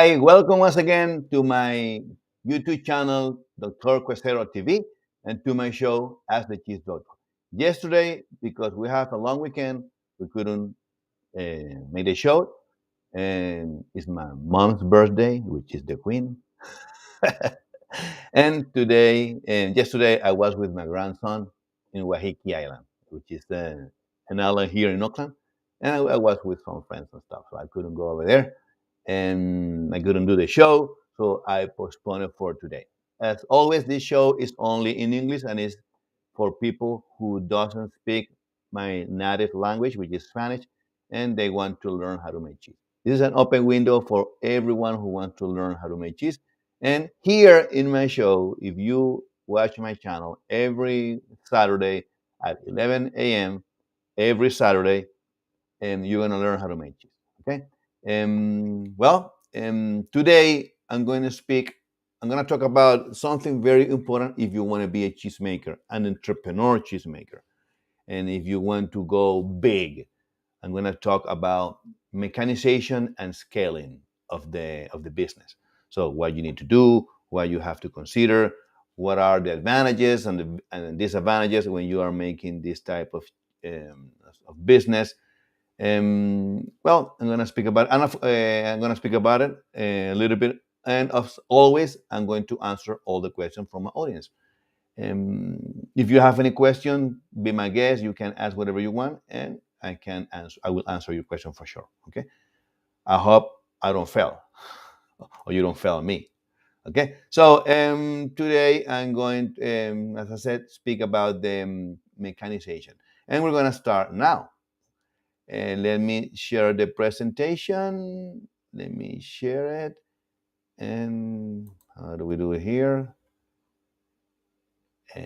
Hi, welcome once again to my YouTube channel, Dr. Questero TV, and to my show, Ask the Cheese Doctor. Yesterday, because we have a long weekend, we couldn't make the show, and it's my mom's birthday, which is the queen. And today, and yesterday, I was with my grandson in Wahiki Island, which is an island here in Auckland, and I was with some friends and stuff, so I couldn't go over there, and I couldn't do the show, so I postponed it for today. As always, this show is only in English and is for people who doesn't speak my native language, which is Spanish, and they want to learn how to make cheese. This is an open window for everyone who wants to learn how to make cheese. And here in my show, if you watch my channel every Saturday at 11 a.m., every Saturday, and you're going to learn how to make cheese. Okay? Today I'm going to talk about something very important if you want to be a cheesemaker, an entrepreneur cheesemaker. And if you want to go big, I'm going to talk about mechanization and scaling of the business. So what you need to do, what you have to consider, what are the advantages and disadvantages when you are making this type of business. I'm going to speak about I'm going to speak about it a little bit, and as always, I'm going to answer all the questions from my audience. If you have any question, be my guest. You can ask whatever you want, and I can answer. I will answer your question for sure. Okay. I hope I don't fail, or you don't fail me. Okay. So today I'm going, as I said, speak about the mechanization, and we're going to start now. And let me share the presentation. Let me share it. And how do we do it here? Uh,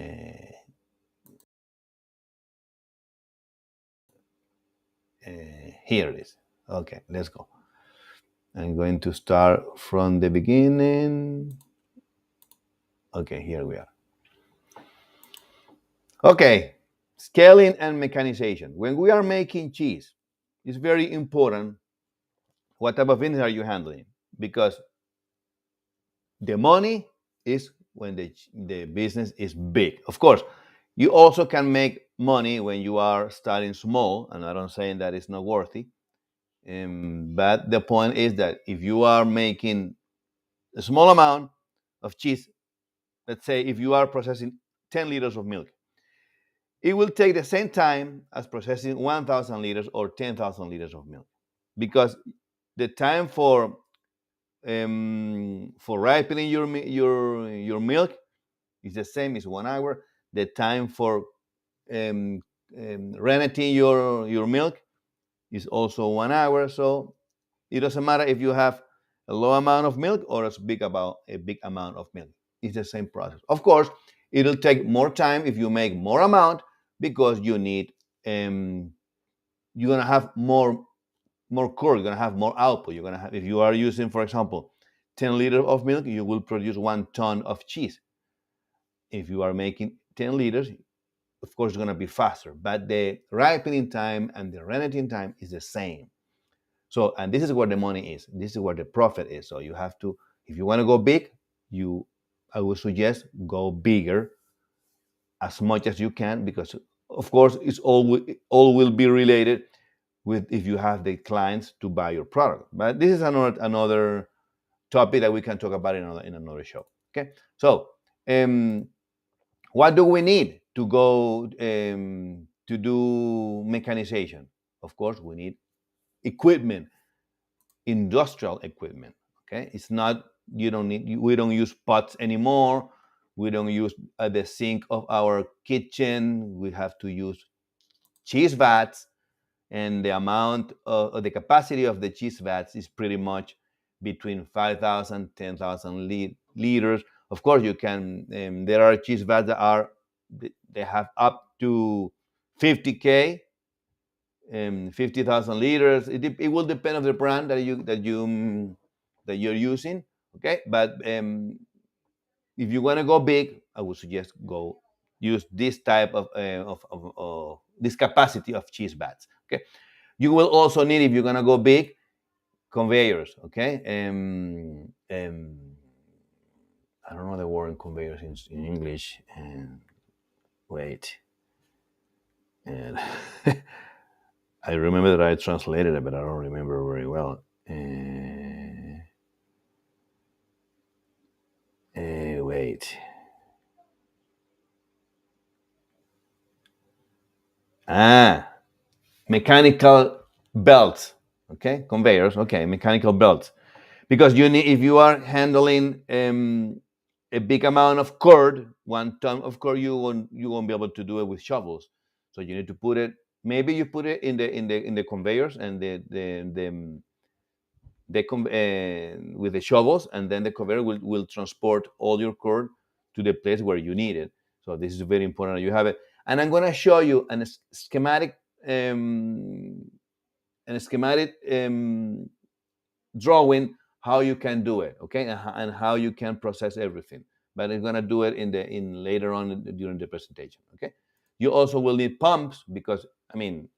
Here it is. Okay, let's go. I'm going to start from the beginning. Okay, here we are. Okay, scaling and mechanization. When we are making cheese, it's very important what type of business are you handling, because the money is when the business is big. Of course, you also can make money when you are starting small, and I'm not saying that it's not worthy. But the point is that if you are making a small amount of cheese, let's say if you are processing 10 liters of milk, it will take the same time as processing 1,000 liters or 10,000 liters of milk, because the time for ripening your milk is the same as 1 hour. The time for renneting your milk is also 1 hour. So it doesn't matter if you have a low amount of milk or a big amount of milk. It's the same process. Of course, it'll take more time if you make more amount, because you're gonna have more core. You're gonna have more output. You're gonna have, if you are using, for example, 10 liters of milk, you will produce 1 ton of cheese. If you are making 10 liters, of course, it's gonna be faster, but the ripening time and the renneting time is the same. So, and this is where the money is. This is where the profit is. So you have to, if you want to go big, I would suggest go bigger as much as you can, because of course all will be related with if you have the clients to buy your product. But this is another topic that we can talk about in another show. Okay, so what do we need to go to do mechanization? Of course, we need equipment, industrial equipment. Okay, it's not, you don't need, we don't use pots anymore. We don't use the sink of our kitchen. We have to use cheese vats, and the amount of the capacity of the cheese vats is pretty much between 5,000 10,000 liters. Of course, you can, there are cheese vats that are, they have up to 50K, 50,000 liters. It will depend on the brand that you're using. Okay, but if you want to go big, I would suggest go use this type of this capacity of cheese vats. Okay, you will also need, if you're gonna go big, conveyors. Okay. I don't know the word in conveyors in English. Wait. And I remember that I translated it, but I don't remember very well. Wait. Ah, mechanical belts. Okay, conveyors. Okay, mechanical belts. Because you need, if you are handling a big amount of cord, 1 ton of cord, you won't be able to do it with shovels. So you need to put it. Maybe you put it in the conveyors and with the shovels, and then the conveyor will transport all your cord to the place where you need it. So this is very important that you have it. And I'm going to show you um, an schematic drawing how you can do it, okay, and how you can process everything. But I'm going to do it in later on during the presentation. Okay. You also will need pumps because I mean,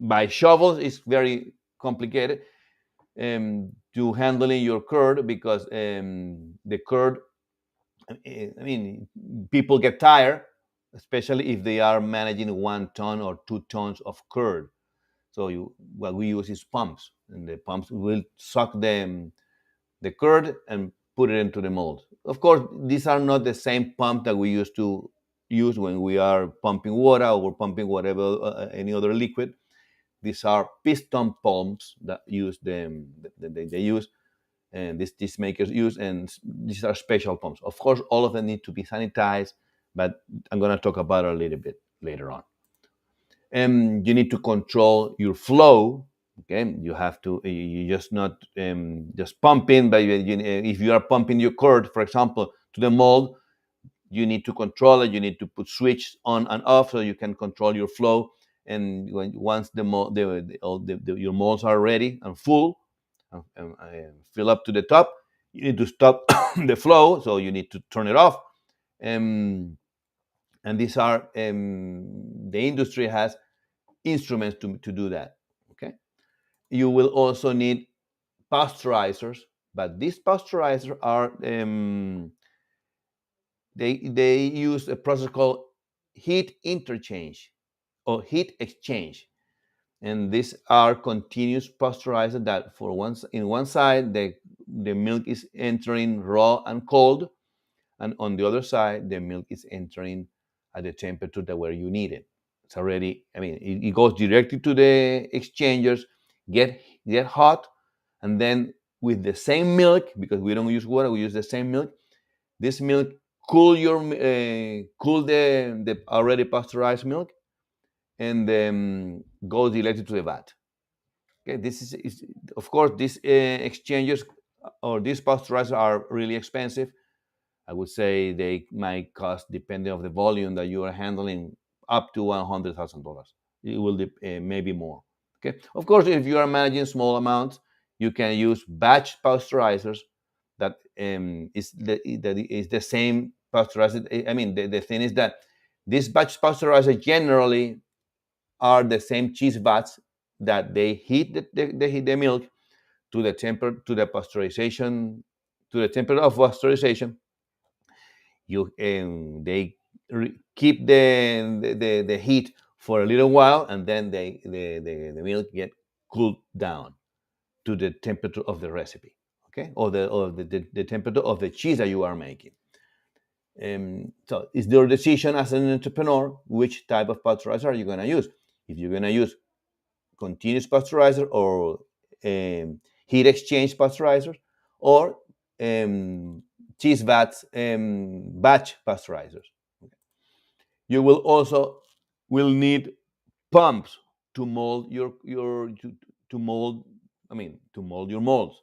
by shovels is very complicated to handling your curd because the curd, I mean, people get tired, especially if they are managing 1 ton or 2 tons of curd. So what we use is pumps, and the pumps will suck the curd and put it into the mold. Of course, these are not the same pump that we used to use when we are pumping water or pumping whatever any other liquid. These are piston pumps that use them. They use and these makers use, and these are special pumps. Of course, all of them need to be sanitized, but I'm going to talk about it a little bit later on. You need to control your flow. Okay, you have to. You just not just pumping, but if you are pumping your cord, for example, to the mold, you need to control it. You need to put switch on and off so you can control your flow. And once your molds are ready and full, fill up to the top, you need to stop the flow, so you need to turn it off. And these are the industry has instruments to do that. Okay, you will also need pasteurizers, but these pasteurizers are they use a process called heat interchange or heat exchange, and these are continuous pasteurizers that for once in one side the milk is entering raw and cold, and on the other side the milk is entering at the temperature that where you need it. It's already, I mean, it goes directly to the exchangers, get hot, and then with the same milk, because we don't use water, we use the same milk. This milk cool the already pasteurized milk, and goes directly to the vat. Okay, this is of course these exchangers or these pasteurizers are really expensive. I would say they might cost, depending on the volume that you are handling, up to $100,000. It will maybe more. Okay. Of course, if you are managing small amounts, you can use batch pasteurizers. That is the same pasteurizer. I mean, the thing is that these batch pasteurizers generally are the same cheese vats that they heat the milk to the pasteurization, to the temperature of pasteurization. They keep the heat for a little while, and then the milk get cooled down to the temperature of the recipe, okay, or the temperature of the cheese that you are making. So it's your decision as an entrepreneur which type of pasteurizer are you going to use. If you're going to use continuous pasteurizer or heat exchange pasteurizers, or cheese vats batch pasteurizers. You will also will need pumps to mold to mold. I mean, to mold your molds,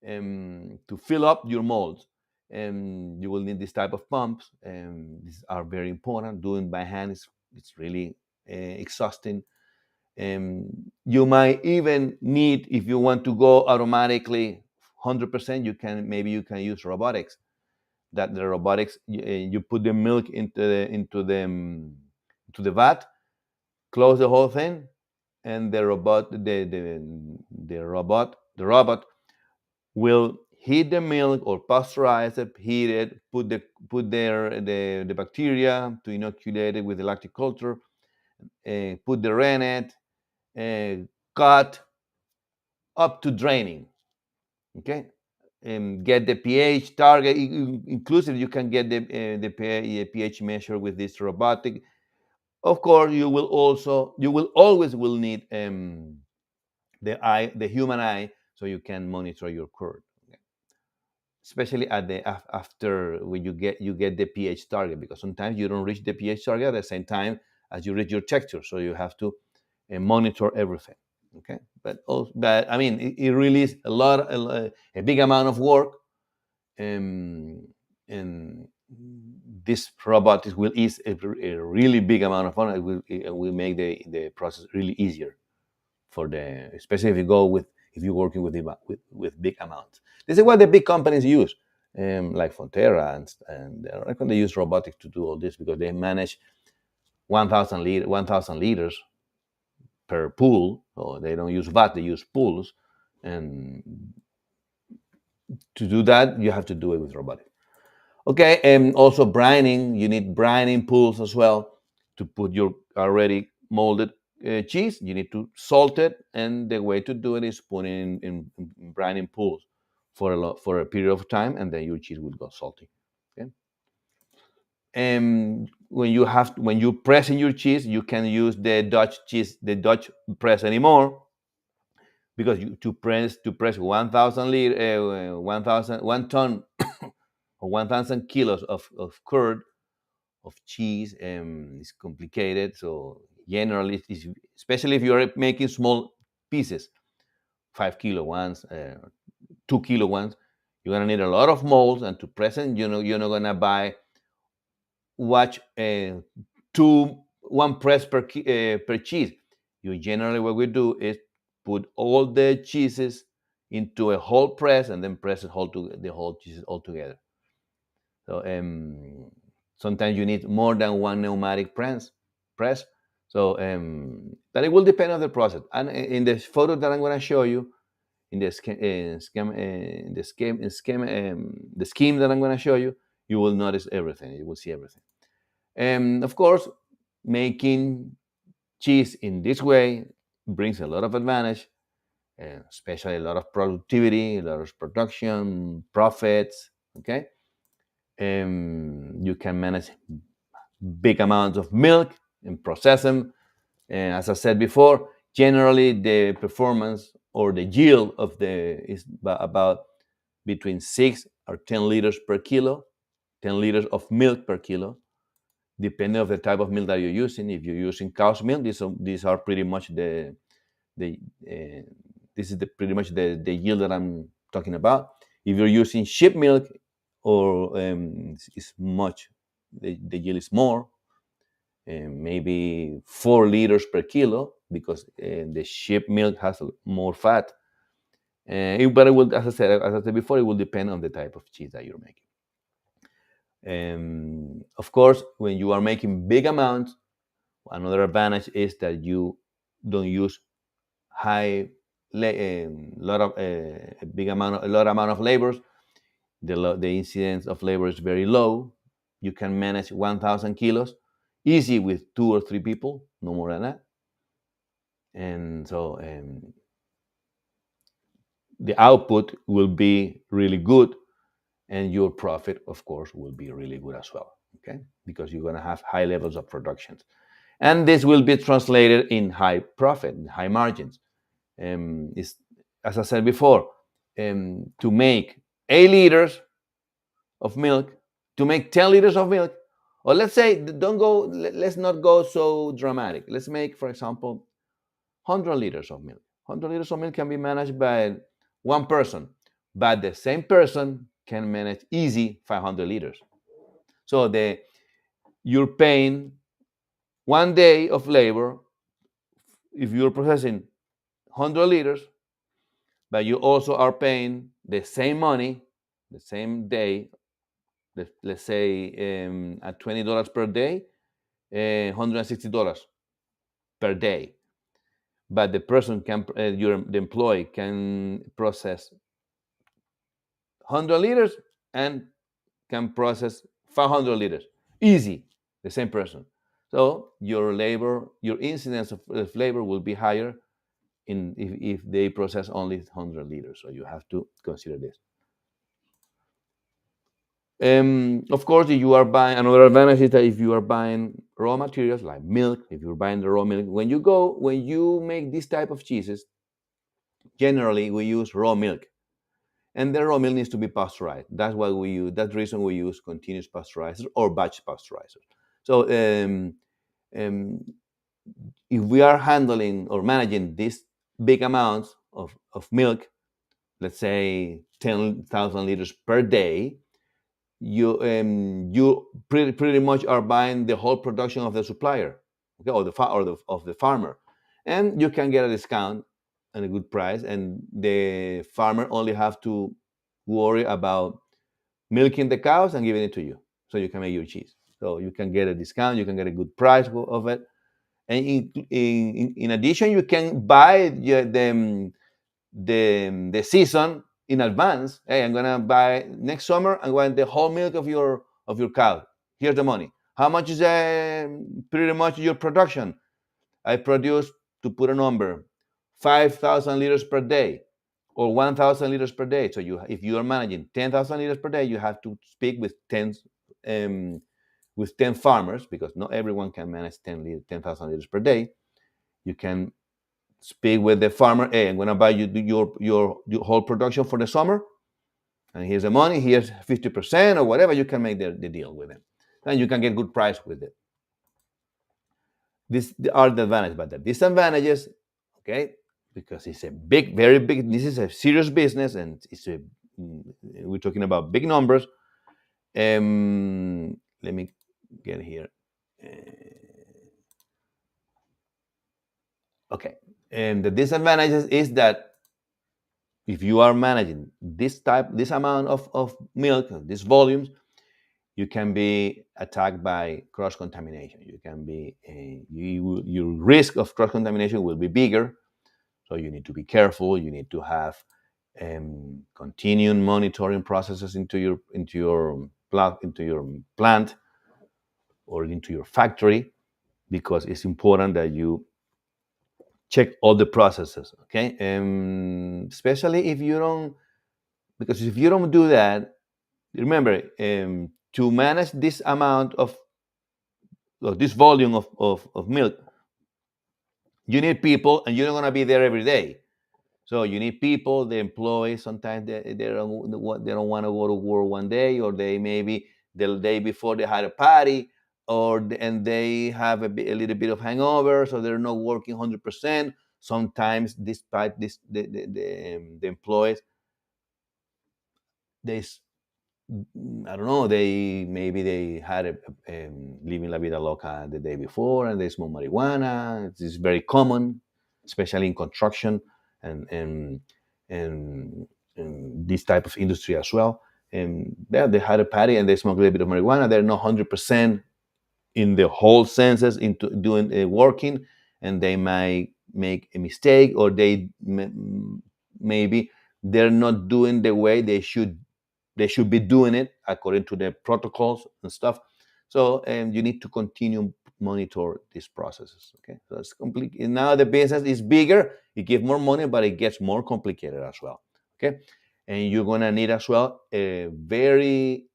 to fill up your molds. You will need this type of pumps. These are very important. Doing by hand is it's really exhausting. You might even need, if you want to go automatically 100%, you can use robotics. That the robotics, you put the milk into the vat, close the whole thing, and the robot will heat the milk or pasteurize it, heat it, put the bacteria to inoculate it with the lactic culture, put the rennet, cut up to draining. Okay, get the pH target. Inclusive, you can get the pH measure with this robotic. Of course, you will always need the human eye, so you can monitor your curd, especially after when you get the pH target, because sometimes you don't reach the pH target at the same time as you reach your texture, so you have to monitor everything. Okay, but I mean, it really is a big amount of work, um, and this robotics will ease a really big amount of fun. It will make the process really easier especially if you're working with big amounts. This is what the big companies use, like Fonterra, and I reckon they use robotics to do all this because they manage 1,000 liters per pool. So they don't use vat, they use pools, and to do that you have to do it with robotics. Okay, and also brining. You need brining pools as well to put your already molded cheese. You need to salt it, and the way to do it is put it in brining pools for a period of time, and then your cheese will go salty. Okay, and when you press in your cheese, you can use the Dutch press anymore, because to press 1,000 liter, 1,000 1 ton or 1,000 kilos of curd of cheese is complicated. So generally, especially if you're making small pieces, 5 kilo ones, 2 kilo ones, you're gonna need a lot of molds, and to present, you're not gonna watch two one press per cheese. You generally, what we do is put all the cheeses into a whole press, and then press the whole cheeses all together. So sometimes you need more than one pneumatic press. So but it will depend on the process. And in the photo that I'm going to show you, in the scheme that I'm going to show you, you will notice everything. You will see everything. Of course, making cheese in this way brings a lot of advantage, especially a lot of productivity, a lot of production, profits. Okay, you can manage big amounts of milk and process them. And as I said before, generally the performance or the yield is about between 6 or 10 liters per kilo, 10 liters of milk per kilo, depending on the type of milk that you're using. If you're using cow's milk, these are pretty much the this is pretty much the yield that I'm talking about. If you're using sheep milk, or it's much the yield is more, maybe 4 liters per kilo, because the sheep milk has more fat. But it will, as I said before, it will depend on the type of cheese that you're making. Of course, when you are making big amounts, another advantage is that you don't use high lot of a big amount of a lot amount of labors. The incidence of labor is very low. You can manage 1,000 kilos easy with 2 or 3 people, no more than that. And so the output will be really good, and your profit, of course, will be really good as well. Okay, because you're going to have high levels of productions, and this will be translated in high profit, high margins. Is As I said before, to make 8 liters of milk, to make 10 liters of milk, or let's say, let's not go so dramatic. Let's make, for example, 100 liters of milk. 100 liters of milk can be managed by one person, but the same person can manage easy 500 liters. So you're paying 1 day of labor if you're processing 100 liters, but you also are paying the same money, the same day. Let's say at $20 per day, $160 per day. but the person can, the employee can process 100 liters and can process 500 liters. Easy, the same person. So your incidence of labor will be higher if they process only 100 liters. So you have to consider this. Of course, if you are buying, another advantage is that if you are buying raw materials like milk, if you're buying the raw milk, when you make this type of cheeses, generally we use raw milk, and the raw milk needs to be pasteurized. That's why we use. That's the reason we use continuous pasteurizers or batch pasteurizers. So um, if we are handling or managing these big amounts of milk, let's say 10,000 liters per day, you pretty much are buying the whole production of the supplier, okay, or of the farmer, and you can get a discount and a good price, and the farmer only have to worry about milking the cows and giving it to you, so you can make your cheese. So you can get a discount, you can get a good price of it, and in addition, you can buy the season in advance. Hey, I'm gonna buy next summer. I want the whole milk of your cow. Here's the money. How much is pretty much your production? I produce, to put a number, 5,000 liters per day or 1,000 liters per day. So if you are managing 10,000 liters per day, you have to speak um, with 10 farmers, because not everyone can manage 10,000 liters per day. You can speak with the farmer. Hey, I'm going to buy you your whole production for the summer, and here's the money. Here's 50% or whatever. You can make the deal with them, and you can get good price with it. These are the advantages, but the disadvantages, okay, because it's a big, very big. This is a serious business, and we're talking about big numbers. Let me get here. Okay, and the disadvantages is that if you are managing this amount of milk, these volumes, you can be attacked by cross contamination. You can be your risk of cross contamination will be bigger. So you need to be careful. You need to have continuing monitoring processes into your plant or into your factory, because it's important that you check all the processes. Okay, especially if you don't, because if you don't do that, remember, to manage this amount of this volume of milk, you need people, and you're not going to be there every day. So you need people, the employees. Sometimes they don't want to go to work one day, or they maybe the day before they had a party, and they have a little bit of hangover, so they're not working 100%. Sometimes, despite this, the employees, they I don't know. They had living la vida loca the day before, and they smoke marijuana. It's very common, especially in construction and and and this type of industry as well. And yeah, they had a party and they smoke a little bit of marijuana. They're not 100% in the whole senses into doing working, and they might make a mistake, or maybe they're not doing the way they should be doing it according to the protocols and stuff. So you need to continue monitor these processes. Okay, so it's complicated. Now the business is bigger, it gives more money, but it gets more complicated as well. Okay, and you're gonna need as well a very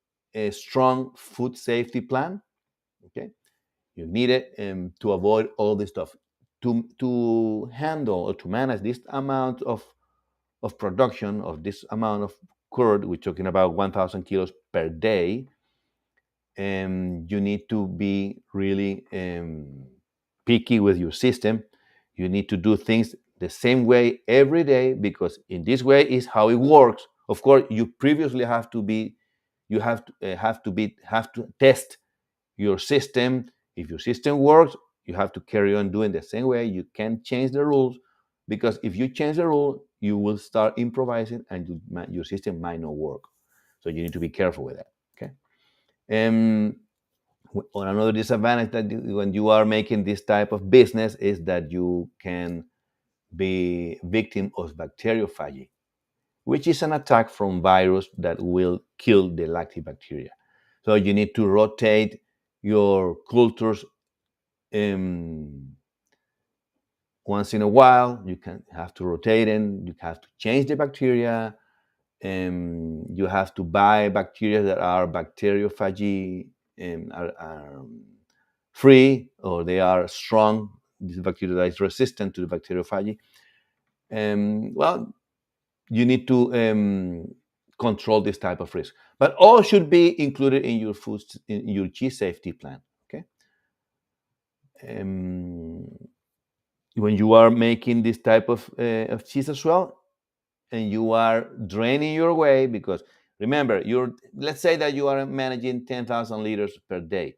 strong food safety plan. Okay, you need it to avoid all this stuff. To handle or to manage this amount of production, of this amount of curd, we're talking about 1,000 kilos per day, you need to be really picky with your system. You need to do things the same way every day, because in this way is how it works. Of course, you previously have to test your system. If your system works, you have to carry on doing the same way. You can't change the rules, because if you change the rule, you will start improvising, and your system might not work. So you need to be careful with that. Okay. Um, on another disadvantage that when you are making this type of business is that you can be victim of bacteriophagy, which is an attack from virus that will kill the lactobacteria. So you need to rotate your cultures um, once in a while. You can have to rotate them. You have to change the bacteria. You have to buy bacteria that are bacteriophagy are free, or they are strong. This bacteria that is resistant to the bacteriophagy. Well, you need to control this type of risk. But all should be included in your food, in your cheese safety plan. Okay. Um, when you are making this type of cheese as well, and you are draining your whey, because remember, let's say that you are managing 10,000 liters per day.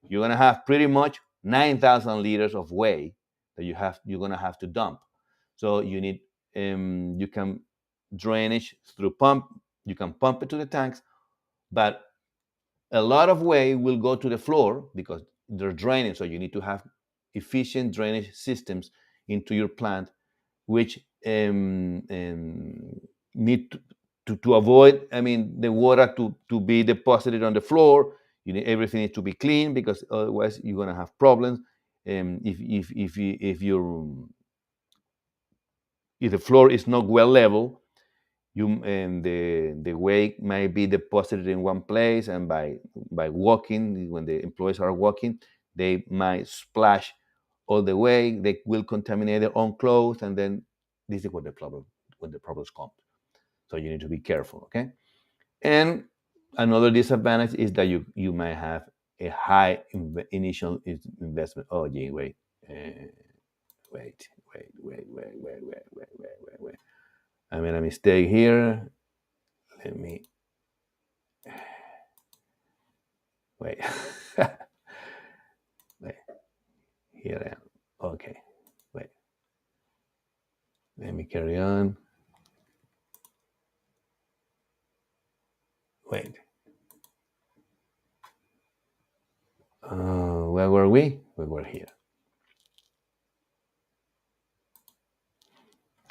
You're gonna have pretty much 9,000 liters of whey that you're gonna have to dump. So you need you can drainage through pump. You can pump it to the tanks, but a lot of whey will go to the floor because they're draining. So you need to have efficient drainage systems into your plant, which need to avoid, I mean, the water to be deposited on the floor. You need everything needs to be clean, because otherwise you're gonna have problems. If the floor is not well level, the weight might be deposited in one place, and by walking, when the employees are walking, they might splash all the way. They will contaminate their own clothes, and then this is when the problems come. So you need to be careful, okay? And another disadvantage is that you might have a high initial investment. Oh, gee, uh, wait. I made a mistake here. Let me wait. Wait. Here I am. Okay. Wait. Let me carry on. Wait. Where were we? We were here.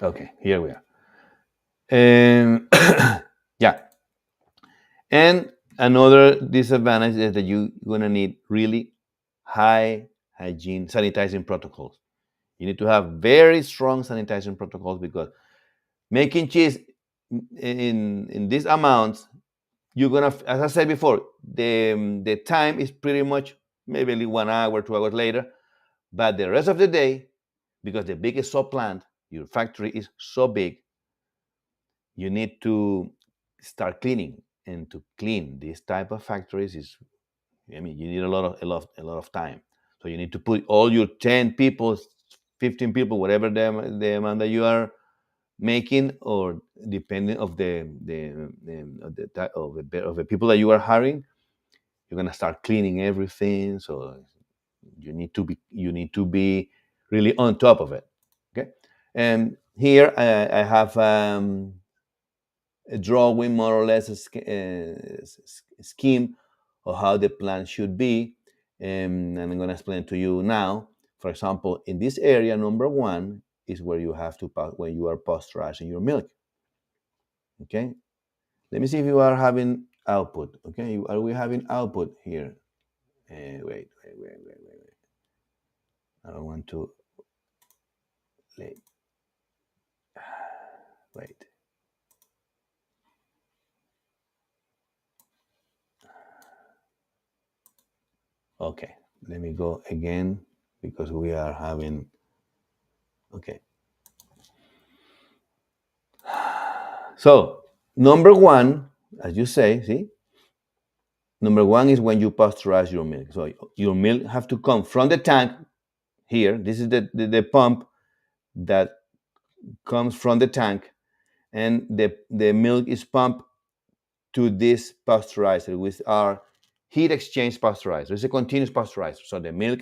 Okay, here we are. And yeah. And another disadvantage is that you're gonna need really high hygiene sanitizing protocols. You need to have very strong sanitizing protocols, because making cheese in these amounts, you're gonna, as I said before, the time is pretty much maybe 1 hour, 2 hours later, but the rest of the day, because the biggest sub plant, your factory is so big, you need to start cleaning. And to clean this type of factories is, I mean, you need a lot of time. So you need to put all your 10 people, 15 people, whatever the amount that you are making, or depending of the type of the people that you are hiring, you're gonna start cleaning everything. So you need to be really on top of it. Okay. And here I have a drawing, more or less a scheme of how the plant should be, and I'm going to explain to you now. For example, in this area, number one is where you have to when you are pasteurizing your milk. Okay, let me see if you are having output. Okay, are we having output here? Wait. I don't want to. Wait. Wait. Okay, let me go again, because we are having. Okay. So, number one, as you say, see, number one is when you pasteurize your milk. So your milk have to come from the tank here. This is the pump that comes from the tank, and the milk is pumped to this pasteurizer with our heat exchange pasteurizer. It's a continuous pasteurizer. So the milk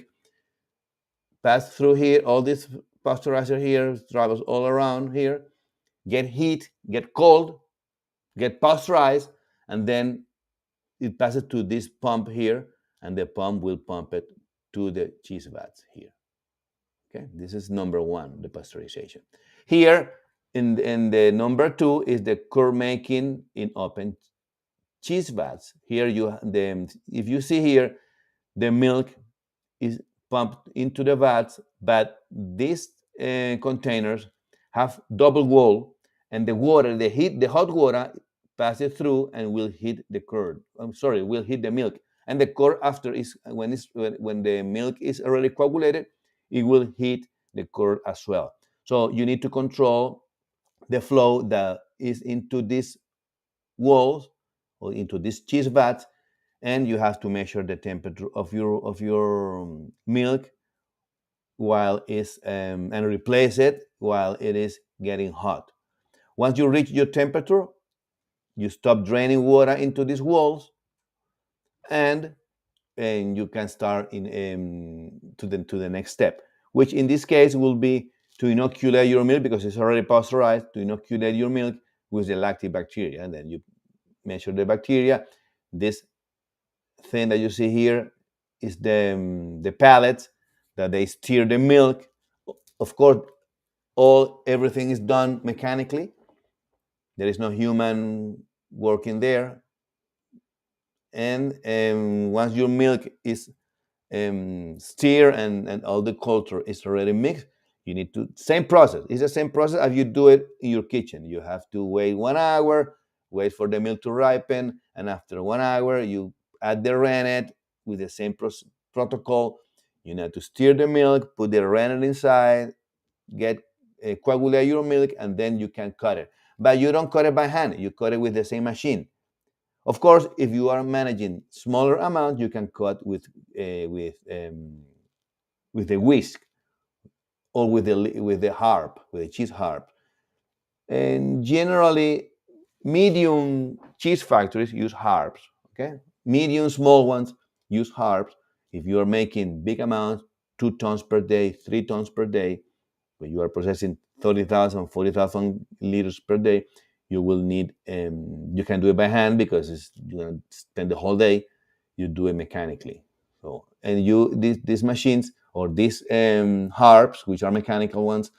passes through here, all this pasteurizer here, travels all around here, get heat, get cold, get pasteurized, and then it passes to this pump here, and the pump will pump it to the cheese vats here. Okay, this is number one, the pasteurization. Here, in the number two is the curd making in open cheese vats. Here if you see here, the milk is pumped into the vats, but these containers have double wall, and the water, the hot water passes through and will hit the curd. I'm sorry, will hit the milk, and the curd after is when the milk is already coagulated, it will hit the curd as well. So you need to control the flow that is into these walls or into these cheese vats, and you have to measure the temperature of your milk while it's and replace it while it is getting hot. Once you reach your temperature, you stop draining water into these walls, and you can start in to the next step, which in this case will be to inoculate your milk because it's already pasteurized. To inoculate your milk with the lactic bacteria, and then you measure the bacteria. This thing that you see here is the pallets that they steer the milk. Of course, everything is done mechanically. There is no human working there. And once your milk is steered and all the culture is already mixed, you need to same process. It's the same process as you do it in your kitchen. You have to wait 1 hour, wait for the milk to ripen, and after 1 hour, you add the rennet with the same protocol. You need to steer the milk, put the rennet inside, get coagulate your milk, and then you can cut it. But you don't cut it by hand. You cut it with the same machine. Of course, if you are managing smaller amounts, you can cut with the whisk or with the harp, with the cheese harp. And generally, medium cheese factories use harps. Okay, medium small ones use harps. If you are making big amounts, 2 tons per day, 3 tons per day, when you are processing 30,000, 40,000 liters per day, you will need, you can do it by hand because you're going to spend the whole day. You do it mechanically. So, and these machines or these harps, which are mechanical ones,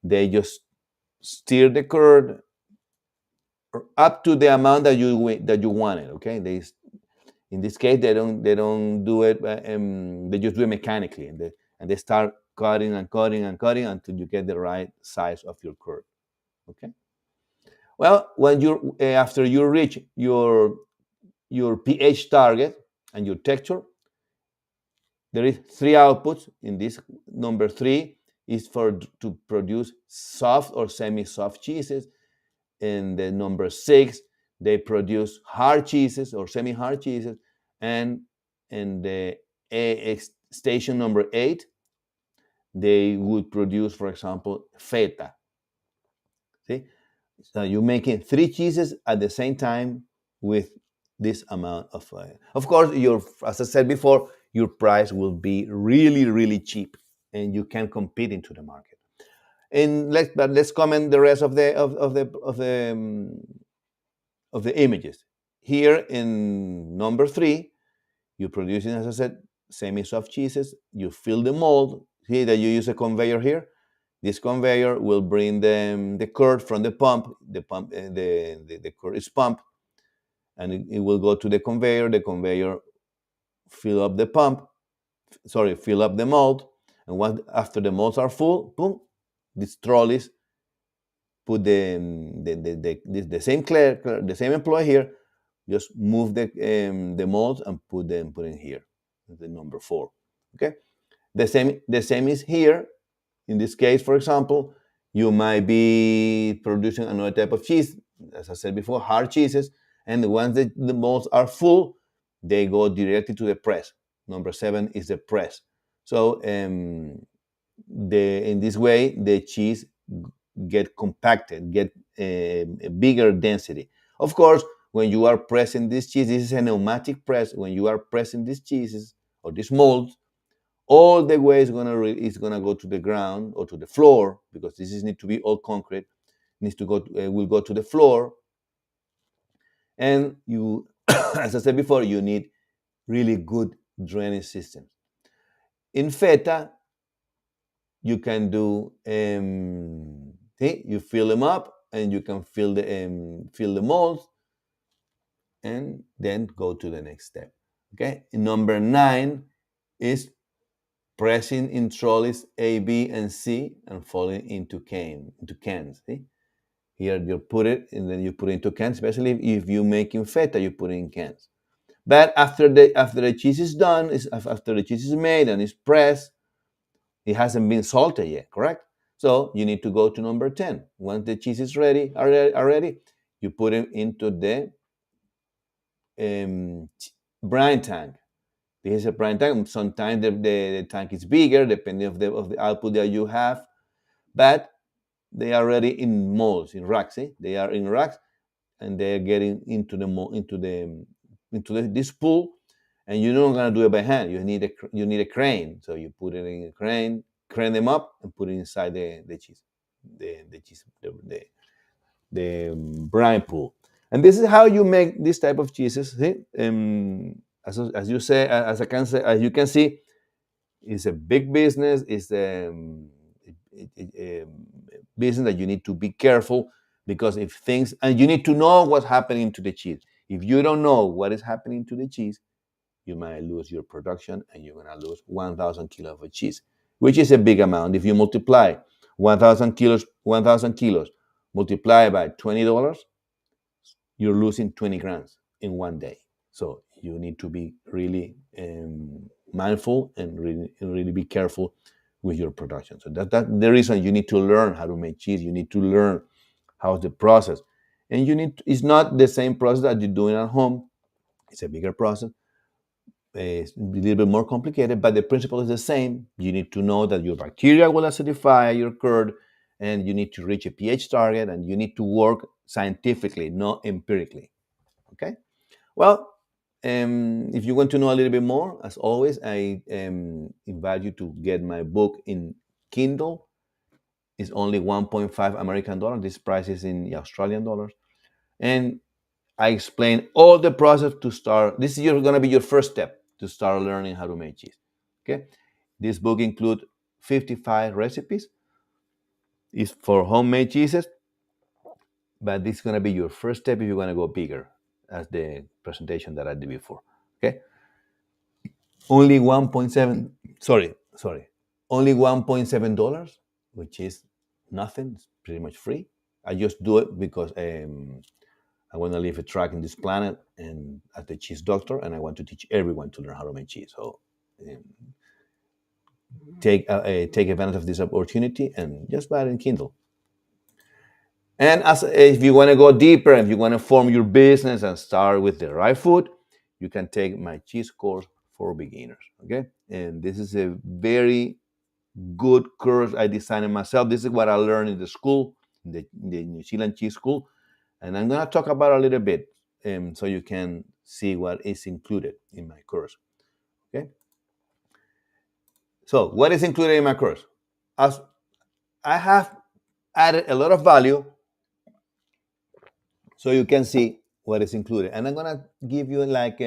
they just steer the curd up to the amount that you want it. Okay, in this case they don't do it. They just do it mechanically, and they start cutting and cutting and cutting until you get the right size of your curd. Okay. Well, when you after you reach your pH target and your texture, there is three outputs. In this number three is to produce soft or semi-soft cheeses. In the number six, they produce hard cheeses or semi-hard cheeses, and in the station number eight, they would produce, for example, feta. See, so you're making three cheeses at the same time with this amount of. Of course, as I said before, your price will be really, really cheap, and you can compete into the market. And let's comment the rest of the images. Here in number three, you're producing, as I said, semi-soft cheeses. You fill the mold. See that you use a conveyor here. This conveyor will bring the curd from the pump. The curd is pumped, and it will go to the conveyor. The conveyor fill up the pump. Sorry, fill up the mold. And after the molds are full, boom, these trolleys put the same the same employee here, just move the molds and put in here, the number four. Okay, the same is here. In this case, for example, you might be producing another type of cheese, as I said before, hard cheeses, and once the molds are full, they go directly to the press. Number seven is the press. So in this way, the cheese get compacted, get a bigger density. Of course, when you are pressing this cheese, this is a pneumatic press. When you are pressing these cheeses or these molds, all the way is gonna go to the ground or to the floor, because this is need to be all concrete. Needs to go will go to the floor, and you, as I said before, you need really good drainage system. In feta, you can do see, you fill them up and you can fill the molds and then go to the next step. Okay. Number 9 is pressing in trolleys A, B, and C and falling into cans. See? Here you put it and then you put it into cans, especially if you're making feta, you put it in cans. But after the cheese is done, after the cheese is made and it's pressed, it hasn't been salted yet, correct? So you need to go to number 10. Once the cheese is ready, you put it into the um, brine tank. This is a brine tank. Sometimes the tank is bigger, depending of the output that you have, but they are already in molds, in racks. Eh? They are in racks, and they are getting into this pool. And you're not gonna do it by hand. You need a crane. So you put it in a crane them up, and put it inside the cheese, the cheese, the brine pool. And this is how you make this type of cheeses. See? As you say, as you can see, it's a big business. It's a business that you need to be careful, because if things, and you need to know what's happening to the cheese. If you don't know what is happening to the cheese, you might lose your production and you're gonna lose 1,000 kilos of cheese, which is a big amount. If you multiply 1,000 kilos multiply by $20, you're losing 20 grams in one day. So you need to be really mindful and really be careful with your production. So that's the reason you need to learn how to make cheese. You need to learn how's the process, and it's not the same process that you're doing at home. It's a bigger process. It's a little bit more complicated, but the principle is the same. You need to know that your bacteria will acidify your curd, and you need to reach a pH target, and you need to work scientifically, not empirically. Okay. Well, if you want to know a little bit more, as always, I invite you to get my book in Kindle. It's only 1.5 American dollars. This price is in Australian dollars. And I explain all the process to start. This is going to be your first step to start learning how to make cheese. Okay. This book includes 55 recipes. It's for homemade cheeses, but this is going to be your first step if you want to go bigger, as the presentation that I did before. Okay. Only 1.7, sorry, only $1.7, which is nothing. It's pretty much free. I just do it because I want to leave a track in this planet and as the cheese doctor, and I want to teach everyone to learn how to make cheese. So um, take advantage of this opportunity and just buy it in Kindle. And as if you want to go deeper, if you want to form your business and start with the right food, you can take my cheese course for beginners. Okay, and this is a very good course I designed it myself. This is what I learned in the school, the New Zealand Cheese School, and I'm gonna talk about it a little bit, so you can see what is included in my course. Okay, so what is included in my course? As I have added a lot of value, so you can see what is included. And I'm gonna give you like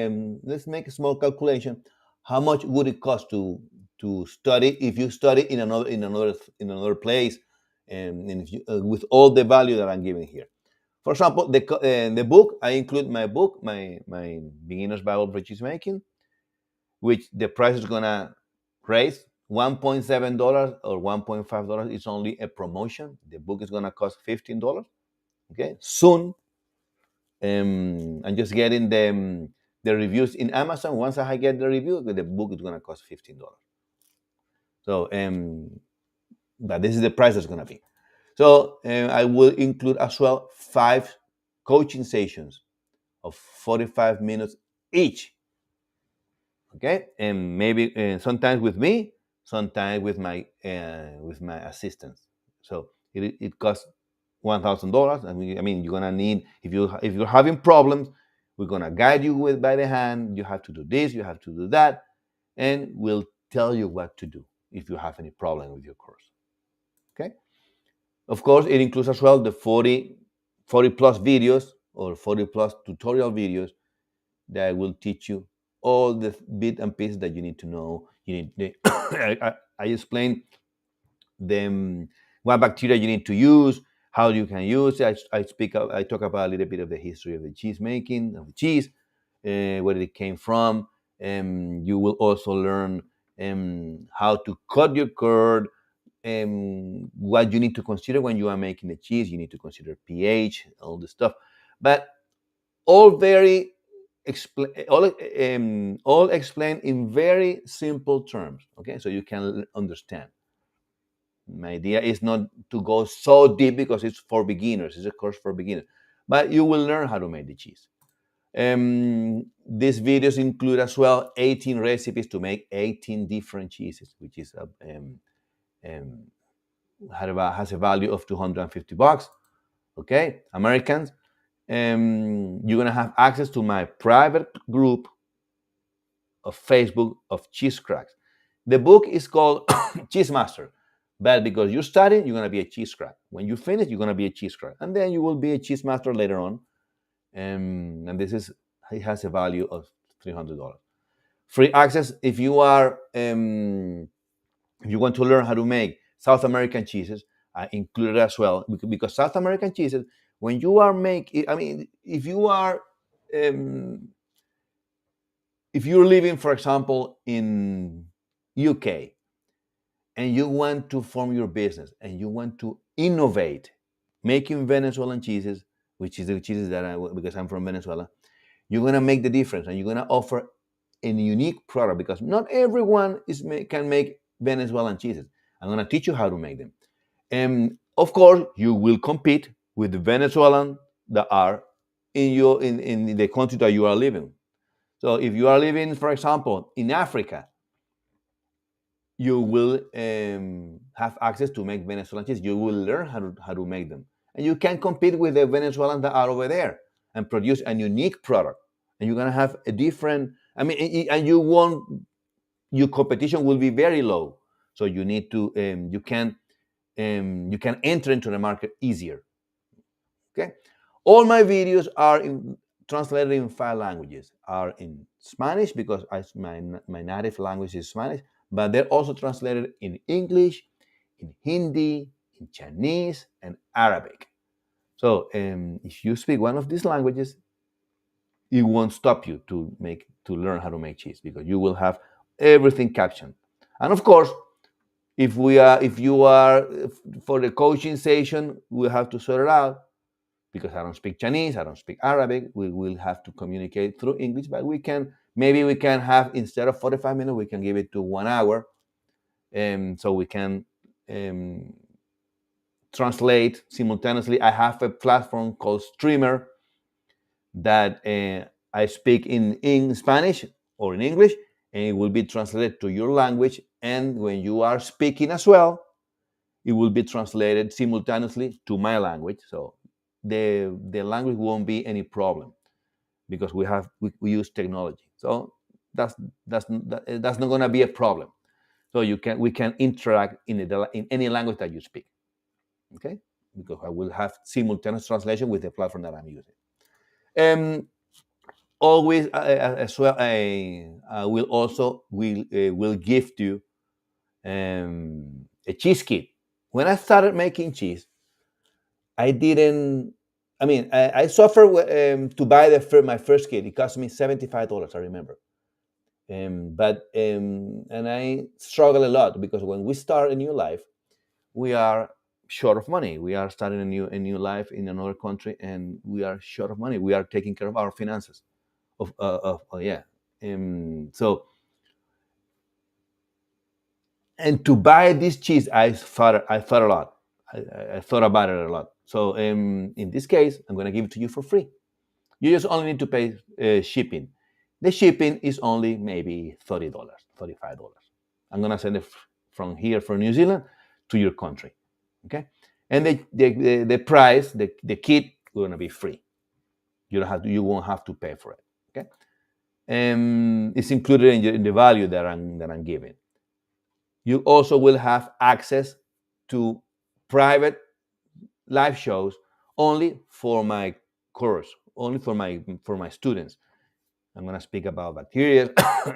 let's make a small calculation. How much would it cost to study if you study in another place, and if you, with all the value that I'm giving here. For example, the book, I include my book, my beginner's Bible for cheese making, which the price is gonna raise $1.7 or $1.5. It's only a promotion. The book is gonna cost $15. Okay, soon. I'm just getting the reviews in Amazon. Once I get the review, the book is gonna cost $15. So but this is the price that's gonna be. So I will include as well 5 coaching sessions of 45 minutes each. Okay, and maybe sometimes with me, sometimes with my assistants. So it costs $1,000. I mean, you're gonna need, if you're having problems, we're gonna guide you with by the hand. You have to do this, you have to do that, and we'll tell you what to do if you have any problem with your course. Okay. Of course, it includes as well the 40 plus videos or 40 plus tutorial videos that will teach you all the bit and pieces that you need to know. You need I explain then what bacteria you need to use, how you can use it. I talk about a little bit of the history of the cheese making, of the cheese, where it came from. You will also learn how to cut your curd, what you need to consider when you are making the cheese. You need to consider pH, all this stuff. But all very all explained in very simple terms. Okay, so you can understand. My idea is not to go so deep because it's for beginners. It's a course for beginners, but you will learn how to make the cheese. These videos include as well 18 recipes to make 18 different cheeses, which is um, has a value of $250. Okay, Americans. You're gonna have access to my private group of Facebook of cheese cracks. The book is called Cheese Master, but because you're studying, you're gonna be a cheese crack. When you finish, you're gonna be a cheese crack, and then you will be a cheese master later on. And this is it has a value of $300. Free access if you are if you want to learn how to make South American cheeses, I include it as well because South American cheeses, when you are making, I mean, um, if you're living, for example, in UK and you want to form your business and you want to innovate, making Venezuelan cheeses, which is the cheeses that because I'm from Venezuela, you're gonna make the difference and you're gonna offer a unique product because not everyone can make Venezuelan cheeses. I'm gonna teach you how to make them. And of course, you will compete with the Venezuelan that are in the country that you are living. So if you are living, for example, in Africa, you will have access to make Venezuelan cheese. You will learn how to make them. And you can compete with the Venezuelans that are over there and produce a unique product. And you're going to have a different, I mean, and you won't, your competition will be very low. So you need to, you can enter into the market easier. Okay. All my videos are translated in 5 languages. Are in Spanish because my native language is Spanish, but they're also translated in English, in Hindi, in Chinese, and Arabic. So if you speak one of these languages, it won't stop you to learn how to make cheese because you will have everything captioned. And of course, if you are for the coaching session, we have to sort it out because I don't speak Chinese, I don't speak Arabic. We will have to communicate through English, but maybe we can have instead of 45 minutes, we can give it to 1 hour, so we can um, translate simultaneously. I have a platform called Streamer that I speak in Spanish or in English, and it will be translated to your language. And when you are speaking as well, it will be translated simultaneously to my language. So the language won't be any problem because we use technology. So that's not going to be a problem. So we can interact in any language that you speak. Okay, because I will have simultaneous translation with the platform that I'm using. Um, always as well, I will also will gift you a cheese kit. When I started making cheese, I didn't. I mean, I suffered to buy my first kit. It cost me $75. I remember, and I struggle a lot because when we start a new life, we are short of money. We are starting a new life in another country, and we are short of money. We are taking care of our finances. Yeah. So and to buy this cheese, I thought a lot. I thought about it a lot. So in this case, I'm going to give it to you for free. You just only need to pay shipping. The shipping is only maybe $30, $35. I'm going to send it from here from New Zealand to your country. Okay, and the price, the kit, going to be free. You won't have to pay for it. Okay, it's included in the value that I'm giving. You also will have access to private live shows only for my course, only for my students. I'm gonna speak about bacteria.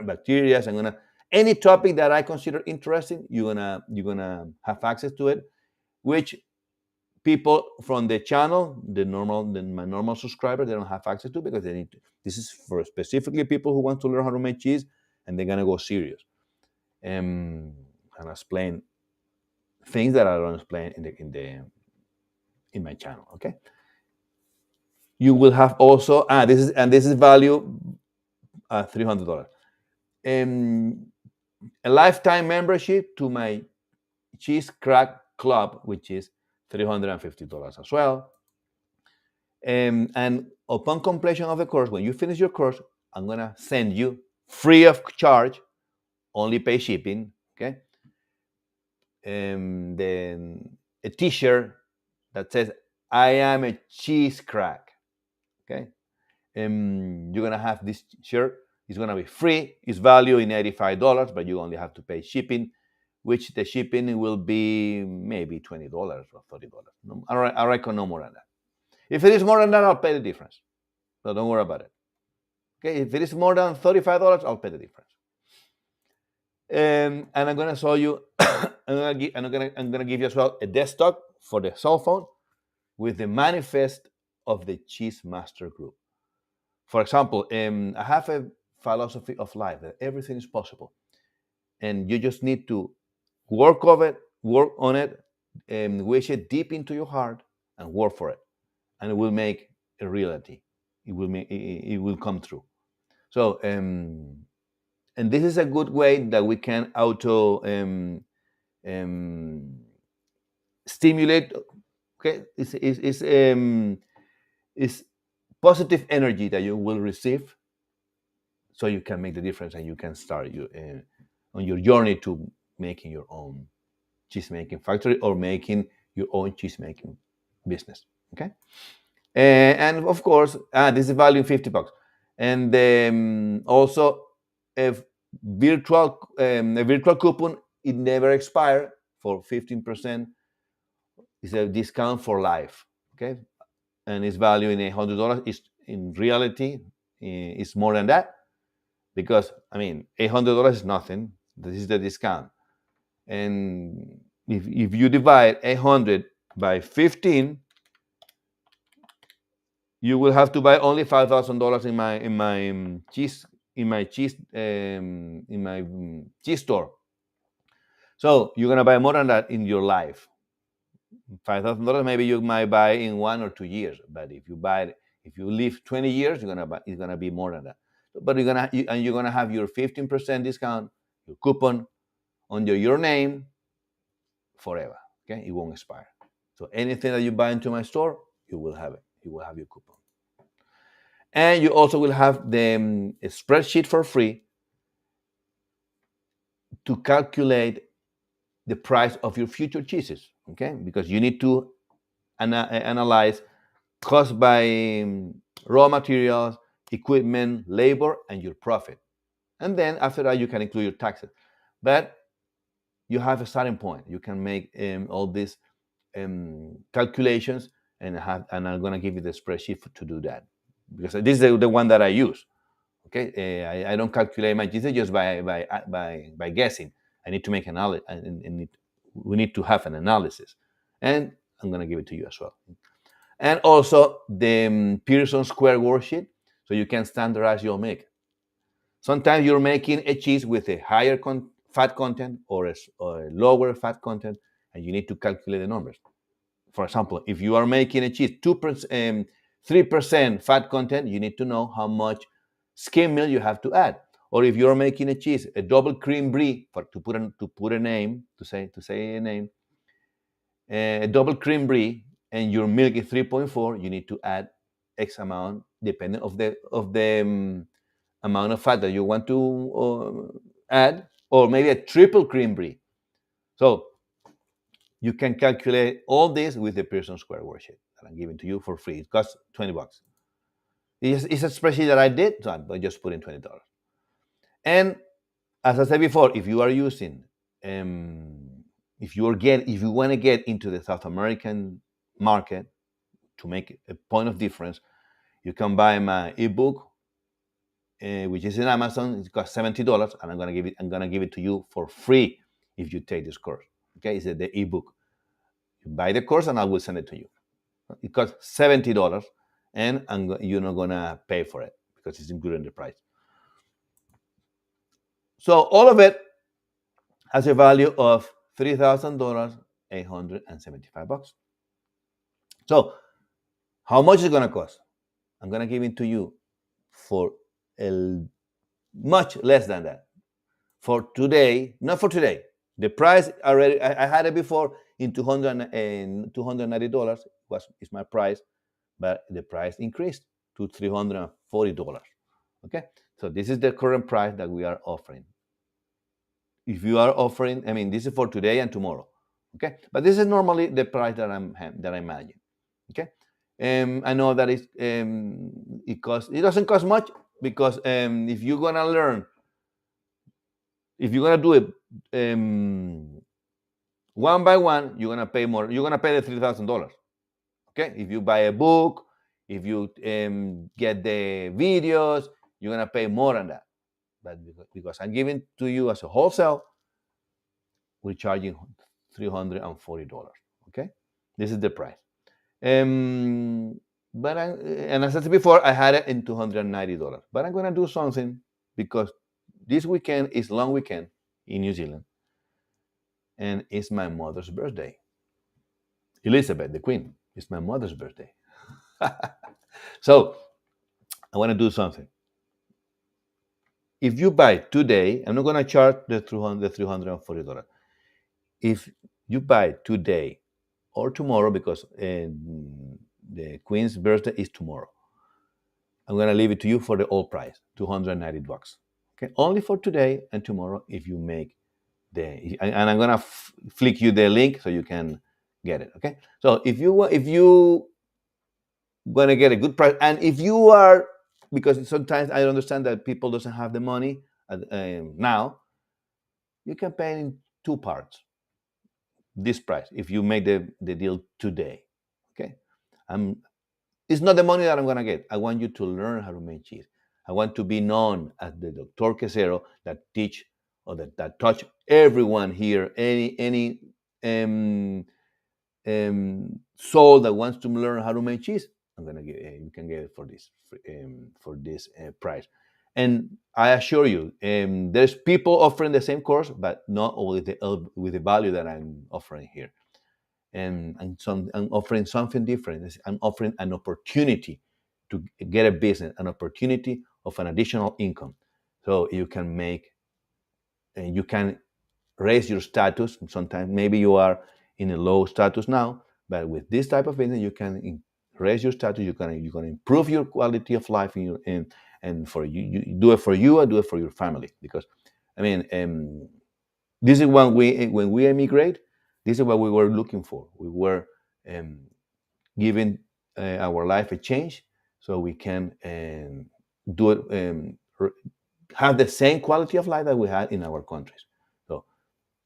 Bacteria. I'm gonna Any topic that I consider interesting, you're gonna have access to it, which people from the channel, my normal subscribers, they don't have access to because they need to. This is for specifically people who want to learn how to make cheese and they're gonna go serious. And explain things that I don't explain in my channel. Okay. You will have also this is value $300. Um, a lifetime membership to my cheese crack club, which is $350 as well. And upon completion of the course, when you finish your course, I'm gonna send you free of charge, only pay shipping. Okay. Then a T-shirt that says "I am a cheese crack." Okay. You're gonna have this shirt. It's gonna be free. It's valued in $85, but you only have to pay shipping, which the shipping will be maybe $20 or $30. No, I reckon no more than that. If it is more than that, I'll pay the difference. So don't worry about it. Okay, if it is more than $35, I'll pay the difference. And I'm gonna show you. I'm gonna give you as well a desktop for the cell phone with the manifest of the Cheese Master Group. For example, I have a philosophy of life that everything is possible, and you just need to work on it, and wish it deep into your heart, and work for it, and it will make a reality. It will come true. So, and this is a good way that we can auto um, stimulate. Okay, it's positive energy that you will receive, so you can make the difference and you can start on your journey to making your own cheese making factory or making your own cheese making business. Okay, and of course, this is value $50, and also a a virtual coupon. It never expire for 15%. It's a discount for life. Okay, and it's value in $100. Is in reality, it's more than that because I mean $800 is nothing. This is the discount, and if you divide 800 by 15, you will have to buy only $5,000 in my cheese store. So you're gonna buy more than that in your life. $5,000 maybe you might buy in 1 or 2 years, but if you live 20 years, it's gonna be more than that. But you're gonna have your 15% discount, your coupon under your name forever. Okay, it won't expire. So anything that you buy into my store, you will have it. You will have your coupon. And you also will have the spreadsheet for free to calculate the price of your future cheeses, okay? Because you need to analyze cost by raw materials, equipment, labor, and your profit. And then after that, you can include your taxes. But you have a starting point. You can make all these calculations, and I'm going to give you the spreadsheet to do that because this is the one that I use. Okay, I don't calculate my GC just by guessing. I need to make analysis, and we need to have an analysis, and I'm going to give it to you as well. And also the Pearson Square worksheet, so you can standardize your make. Sometimes you're making a cheese with a higher fat content or a lower fat content, and you need to calculate the numbers. For example, if you are making a cheese 2%, 3% fat content, you need to know how much skim milk you have to add. Or if you're making a cheese, a double cream brie, to put a name, to say a name, a double cream brie, and your milk is 3.4, you need to add X amount depending of the amount of fat that you want to add, or maybe a triple cream brie. So you can calculate all this with the Pearson Square worksheet that I'm giving to you for free. It costs $20. It's a spreadsheet that I did, so I just put in $20. And as I said before, if you are using, if you want to get into the South American market to make a point of difference, you can buy my ebook which is in Amazon. It costs $70, and I'm gonna give it to you for free if you take this course. Okay, it's the ebook. You buy the course, and I will send it to you. It costs $70, and you're not gonna pay for it because it's included in the price. So all of it has a value of $3,000, $875. So how much is it gonna cost? I'm gonna give it to you for much less than that. For today, not for today. The price already, I had it before in $290 is my price, but the price increased to $340. Okay, so this is the current price that we are offering. If you are offering, I mean, this is for today and tomorrow. Okay, but this is normally the price that I'm managing. Okay, I know that it doesn't cost much because if you're gonna learn, if you're gonna do it one by one, you're gonna pay more. You're gonna pay the $3,000. Okay, if you buy a book, if you get the videos, you're gonna pay more than that. But because I'm giving to you as a wholesale, we're charging $340. Okay, this is the price. But and as I said before, I had it in $290. But I'm gonna do something because this weekend is long weekend in New Zealand, and it's my mother's birthday. Elizabeth, the Queen, it's my mother's birthday. So I want to do something. If you buy today, I'm not going to charge the $340. If you buy today or tomorrow, because the Queen's birthday is tomorrow, I'm going to leave it to you for the old price, $290. Okay, only for today and tomorrow. If you make and I'm going to flick you the link so you can get it. Okay, so if you going to get a good price, and if you are, because sometimes I understand that people doesn't have the money now, you can pay in two parts this price if you make the deal today. Okay, it's not the money that I'm going to get. I want you to learn how to make cheese. I want to be known as the Doctor Quesero that teach or that touch everyone here, any soul that wants to learn how to make cheese. I'm gonna get you can get it for this price, and I assure you, there's people offering the same course, but not with the value that I'm offering here. I'm offering something different. I'm offering an opportunity to get a business, an opportunity of an additional income, so you can make and you can raise your status. Sometimes maybe you are in a low status now, but with this type of business, you can raise your status. You can improve your quality of life and for you do it for you and do it for your family. Because I mean, this is when we emigrate. This is what we were looking for. We were giving our life a change so we can do it. Have the same quality of life that we had in our countries. So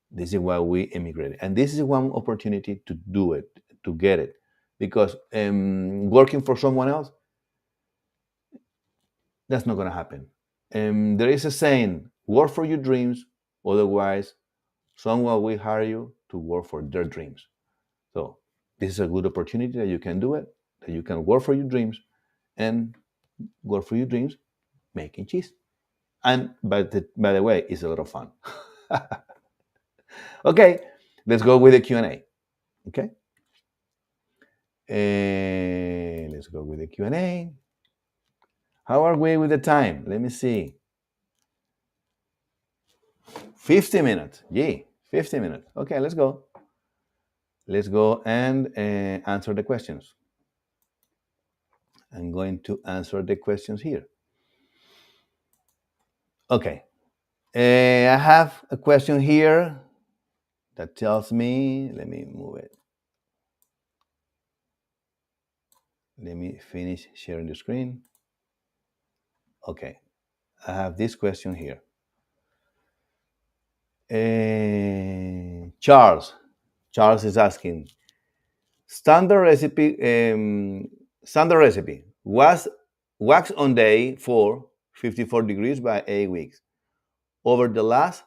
this is why we immigrated, and this is one opportunity to do it, to get it, because working for someone else, that's not going to happen. There is a saying: "Work for your dreams, otherwise, someone will hire you to work for their dreams." So this is a good opportunity that you can do it, that you can work for your dreams, and work for your dreams, making cheese. And by the way, it's a lot of fun. Okay, let's go with the Q&A. Okay. Let's go with the Q&A. How are we with the time? Let me see. 50 minutes. Yay, 50 minutes. Okay, let's go. Let's go and answer the questions. I'm going to answer the questions here. Okay. I have a question here that tells me, let me move it. Let me finish sharing the screen. Okay. I have this question here. Charles is asking, standard recipe was wax on day 4 54 degrees by 8 weeks. Over the last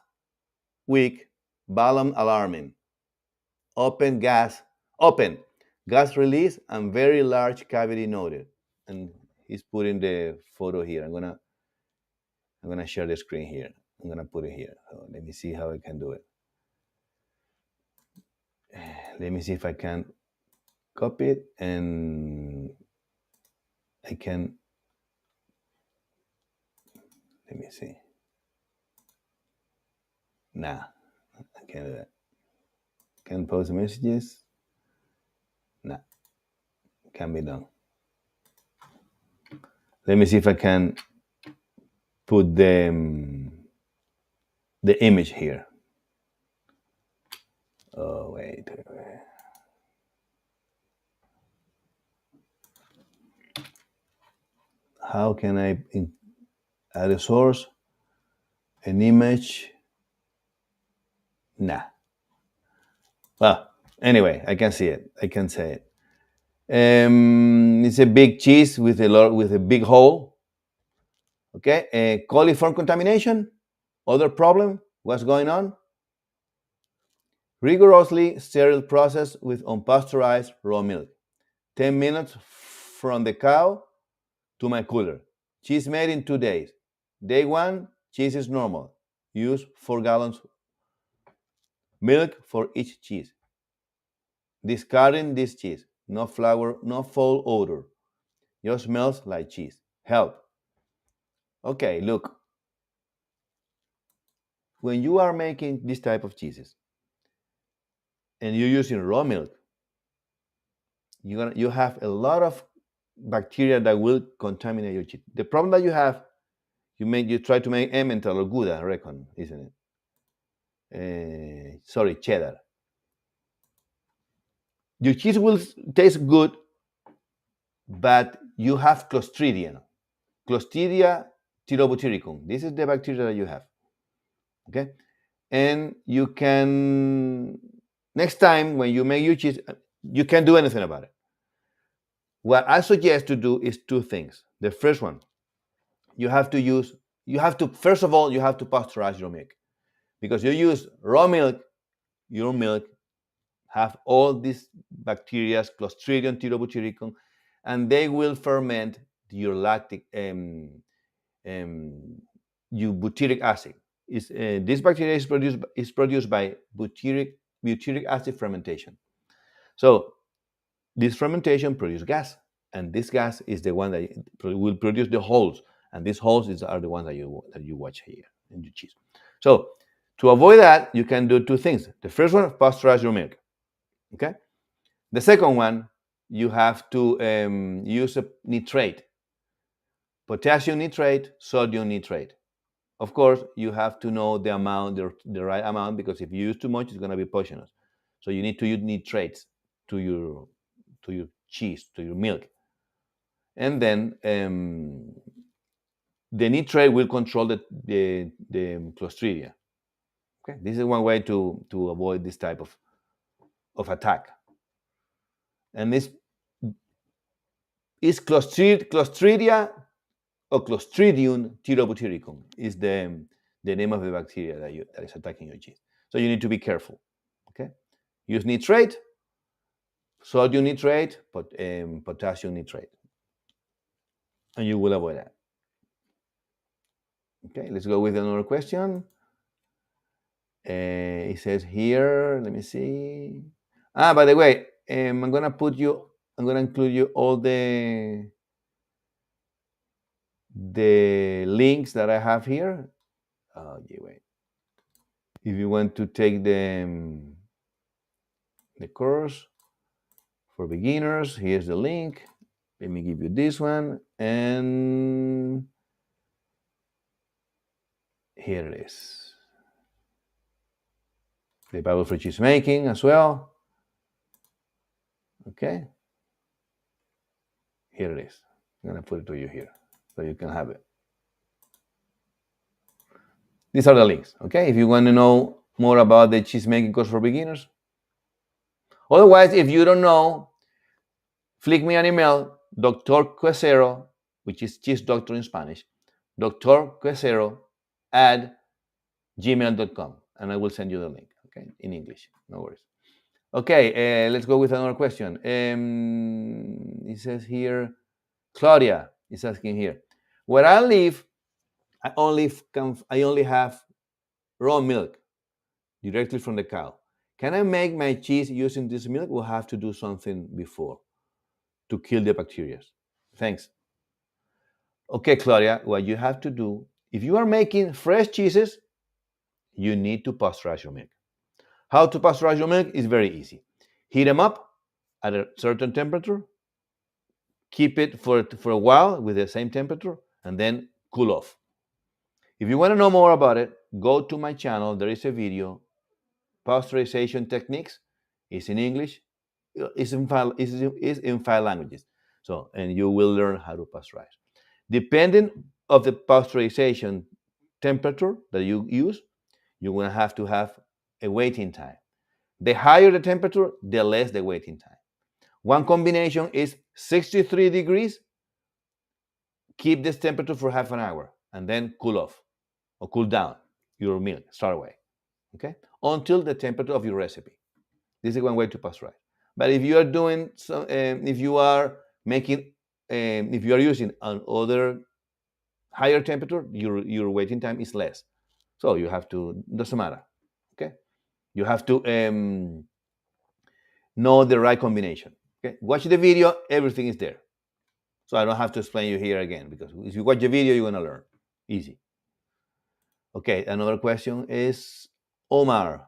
week, volume alarming. Open gas release and very large cavity noted. And he's putting the photo here. I'm gonna share the screen here. I'm gonna put it here. So let me see how I can do it. Let me see if I can copy it and I can. Let me see. Nah, I can't do that. Can post messages. Nah, can't be done. Let me see if I can put the image here. Oh, wait. How can I add a source, an image? Nah. Well, anyway, I can see it. I can say it. It's a big cheese with a big hole. Okay, coliform contamination. Other problem. What's going on? Rigorously sterile process with unpasteurized raw milk. 10 minutes from the cow to my cooler. Cheese made in 2 days. Day 1, cheese is normal. Use 4 gallons milk for each cheese. Discarding this cheese. No flour, no foul odor. Just smells like cheese. Help. Okay, look. When you are making this type of cheeses and you're using raw milk, you have a lot of bacteria that will contaminate your cheese. The problem that you have, you try to make Emmental or Gouda, I reckon, isn't it? Sorry, cheddar. Your cheese will taste good, but you have Clostridium. Clostridia tyrobutyricum. This is the bacteria that you have. Okay? And you can, next time when you make your cheese, you can't do anything about it. What I suggest to do is 2 things. The first one, first of all, you have to pasteurize your milk. Because you use raw milk, your milk have all these bacteria, Clostridium tyrobutyricum, and they will ferment your lactic, your butyric acid. This bacteria is produced by butyric acid fermentation. So this fermentation produces gas, and this gas is the one that will produce the holes, and these holes are the ones that you watch here in your cheese. So to avoid that, you can do 2 things. The first one, pasteurize your milk. Okay. The second one, you have to use a nitrate, potassium nitrate, sodium nitrate. Of course, you have to know the amount, the right amount, because if you use too much, it's going to be poisonous. So you need to use nitrates to your cheese, to your milk. And then the nitrate will control the Clostridia. Okay, this is one way to avoid this type of attack. And this is Clostridia or Clostridium tyrobutyricum is the name of the bacteria that is attacking your cheese. So you need to be careful. Okay, use nitrate, sodium nitrate, potassium nitrate, and you will avoid that. Okay, let's go with another question. It says here, let me see. By the way, I'm gonna include you all the links that I have here. Wait. If you want to take the course for beginners, here's the link. Let me give you this one, and here it is. The Bible for cheese making as well. Okay. Here it is. I'm gonna put it to you here so you can have it. These are the links. Okay. If you want to know more about the cheese making course for beginners. Otherwise, if you don't know, flick me an email, Dr. Quesero, which is cheese doctor in Spanish, drquesero at gmail.com, and I will send you the link, okay, in English. No worries. Okay, let's go with another question. It says here, Claudia is asking here, where I live, I only have raw milk directly from the cow. Can I make my cheese using this milk? We'll have to do something before to kill the bacteria. Thanks. Okay, Claudia, what you have to do, if you are making fresh cheeses, you need to pasteurize your milk. How to pasteurize your milk is very easy. Heat them up at a certain temperature, keep it for a while with the same temperature, and then cool off. If you want to know more about it, go to my channel. There is a video, Pasteurization Techniques. It's in English. It's in 5 languages. So, and you will learn how to pasteurize. Depending of the pasteurization temperature that you use, you're going to have a waiting time. The higher the temperature, the less the waiting time. One combination is 63 degrees. Keep this temperature for half an hour and then cool off or cool down your milk, start away, okay? Until the temperature of your recipe. This is one way to pasteurize. But if you are doing, if you are making, if you are using another higher temperature, your waiting time is less. So you have to, doesn't matter, okay? You have to know the right combination, okay? Watch the video, everything is there. So I don't have to explain you here again, because if you watch the video, you're gonna learn, easy. Okay, another question is Omar.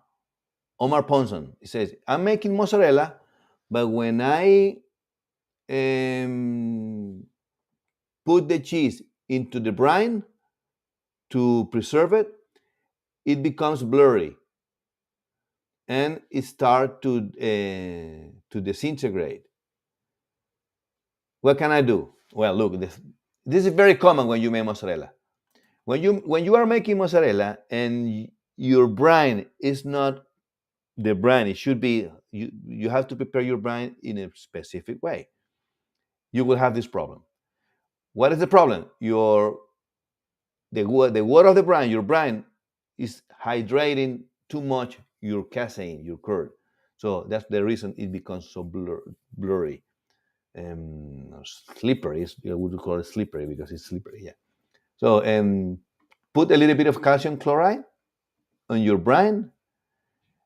Omar Ponson. He says, I'm making mozzarella, but when I put the cheese into the brine to preserve it, it becomes blurry and it starts to disintegrate. What can I do? Well, look, this is very common when you make mozzarella. When you are making mozzarella and your brine is not the brine, it should be, you have to prepare your brine in a specific way. You will have this problem. What is the problem? The water of the brine, your brine, is hydrating too much your casein, your curd. So that's the reason it becomes so blurry, slippery. I would call it slippery because it's slippery. Yeah. So put a little bit of calcium chloride on your brine,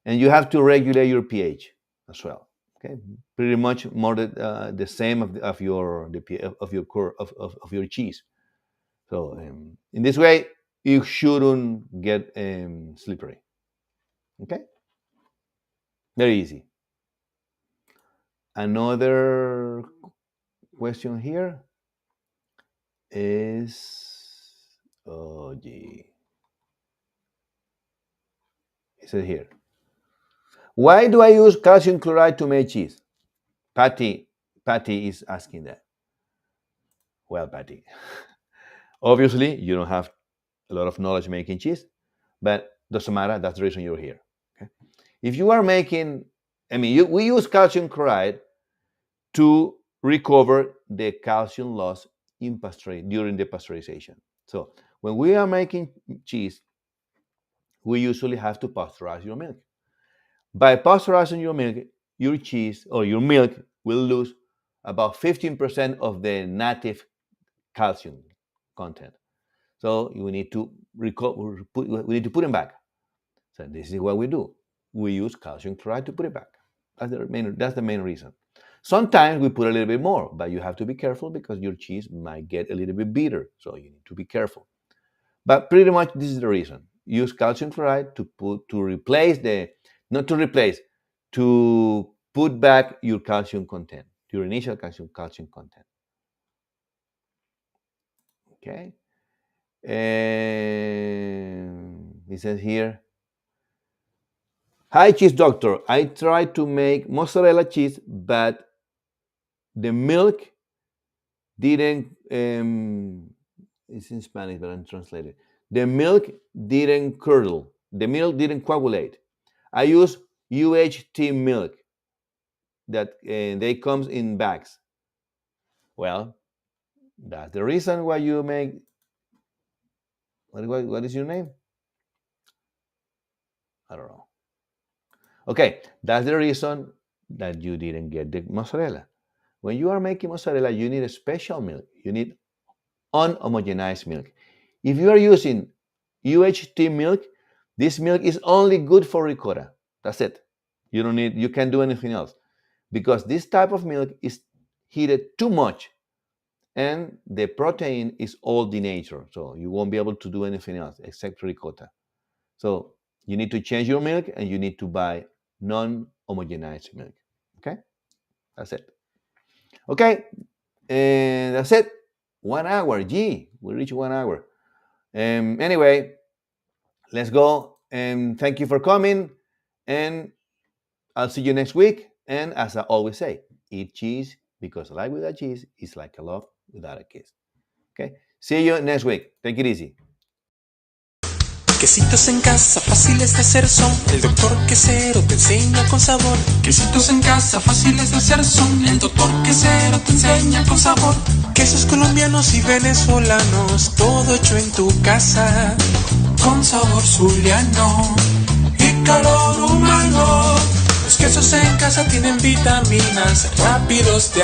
and you have to regulate your pH as well. Okay, pretty much more the same of your of your cheese. So in this way, you shouldn't get slippery. Okay, very easy. Another question here is, oh gee, it says here, why do I use calcium chloride to make cheese? Patty is asking that. Well, Patty, obviously you don't have a lot of knowledge making cheese, but doesn't matter. That's the reason you're here. Okay? If you are making, we use calcium chloride to recover the calcium loss during the pasteurization. So when we are making cheese, we usually have to pasteurize your milk. By pasteurizing your milk, your cheese or your milk will lose about 15% of the native calcium content. So we need to put them back. So this is what we do. We use calcium chloride to put it back. That's the main reason. Sometimes we put a little bit more, but you have to be careful because your cheese might get a little bit bitter. So you need to be careful. But pretty much this is the reason. Use calcium chloride to put back your calcium content, your initial calcium content. Okay. And it says here, hi, cheese doctor. I tried to make mozzarella cheese, but the milk didn't. It's in Spanish, but I'm translating. The milk didn't curdle. The milk didn't coagulate. I use UHT milk that they comes in bags. Well, that's the reason why you make What is your name? I don't know. Okay, that's the reason that you didn't get the mozzarella. When you are making mozzarella, you need a special milk. You need unhomogenized milk. If you are using UHT milk, this milk is only good for ricotta. That's it. You can't do anything else because this type of milk is heated too much and the protein is all denatured. So you won't be able to do anything else except ricotta. So you need to change your milk and you need to buy non-homogenized milk. Okay? That's it. Okay, and that's it. 1 hour. Gee, we reached 1 hour. Anyway, let's go. And thank you for coming. And I'll see you next week. And as I always say, eat cheese because a life without cheese is like a love without a kiss. Okay, see you next week. Take it easy. Quesitos en casa, fáciles de hacer son. El doctor Quesero te enseña con sabor. Quesitos en casa, fáciles de hacer son. El doctor Quesero te enseña con sabor. Quesos colombianos y venezolanos, todo hecho en tu casa. Con sabor zuliano y calor humano. Los quesos en casa tienen vitaminas rápidos de